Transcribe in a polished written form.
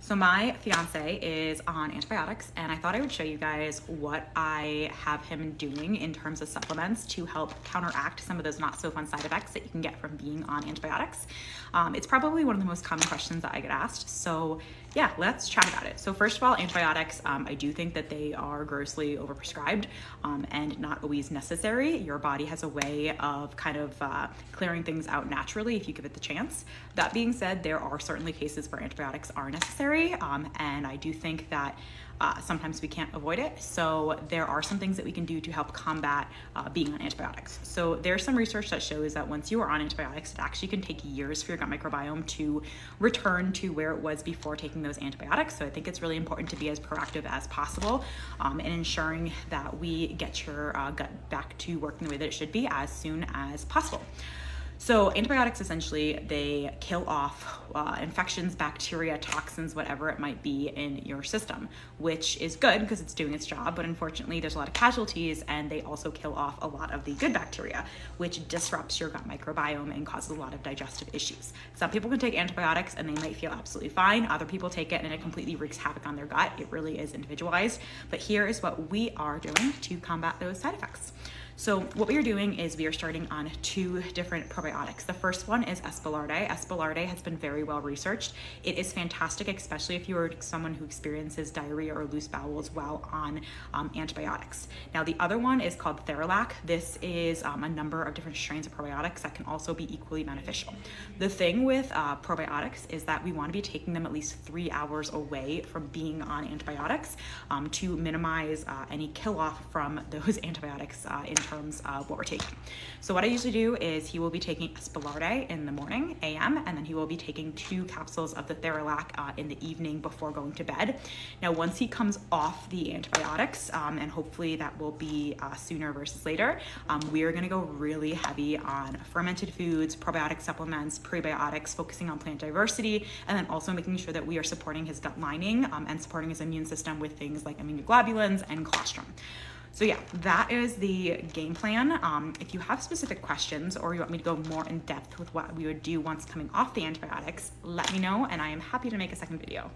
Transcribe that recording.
So my fiance is on antibiotics, and I thought I would show you guys what I have him doing in terms of supplements to help counteract some of those not so fun side effects that you can get from being on antibiotics. It's probably one of the most common questions that I get asked. So yeah, let's chat about it. So first of all, antibiotics, I do think that they are grossly overprescribed and not always necessary. Your body has a way of kind of clearing things out naturally if you give it the chance. That being said, there are certainly cases where antibiotics are necessary, and I do think that sometimes we can't avoid it. So there are some things that we can do to help combat being on antibiotics. So there's some research that shows that once you are on antibiotics, it actually can take years for your gut microbiome to return to where it was before taking those antibiotics. So I think it's really important to be as proactive as possible in ensuring that we get your gut back to working the way that it should be as soon as possible. So antibiotics, essentially, they kill off infections, bacteria, toxins, whatever it might be in your system, which is good because it's doing its job. But unfortunately, there's a lot of casualties, and they also kill off a lot of the good bacteria, which disrupts your gut microbiome and causes a lot of digestive issues. Some people can take antibiotics and they might feel absolutely fine. Other people take it and it completely wreaks havoc on their gut. It really is individualized. But here is what we are doing to combat those side effects. So what we are doing is we are starting on 2 different probiotics. The first one is S Boulardii. S Boulardii has been very well researched. It is fantastic, especially if you are someone who experiences diarrhea or loose bowels while on antibiotics. Now the other one is called Theralac. This is a number of different strains of probiotics that can also be equally beneficial. The thing with probiotics is that we want to be taking them at least 3 hours away from being on antibiotics to minimize any kill off from those antibiotics in terms of what we're taking. So what I usually do is he will be taking S Boulardii in the morning, AM, and then he will be taking 2 capsules of the Theralac in the evening before going to bed. Now, once he comes off the antibiotics, and hopefully that will be sooner versus later, we are gonna go really heavy on fermented foods, probiotic supplements, prebiotics, focusing on plant diversity, and then also making sure that we are supporting his gut lining and supporting his immune system with things like immunoglobulins and colostrum. So yeah, that is the game plan. If you have specific questions or you want me to go more in depth with what we would do once coming off the antibiotics, let me know and I am happy to make a second video.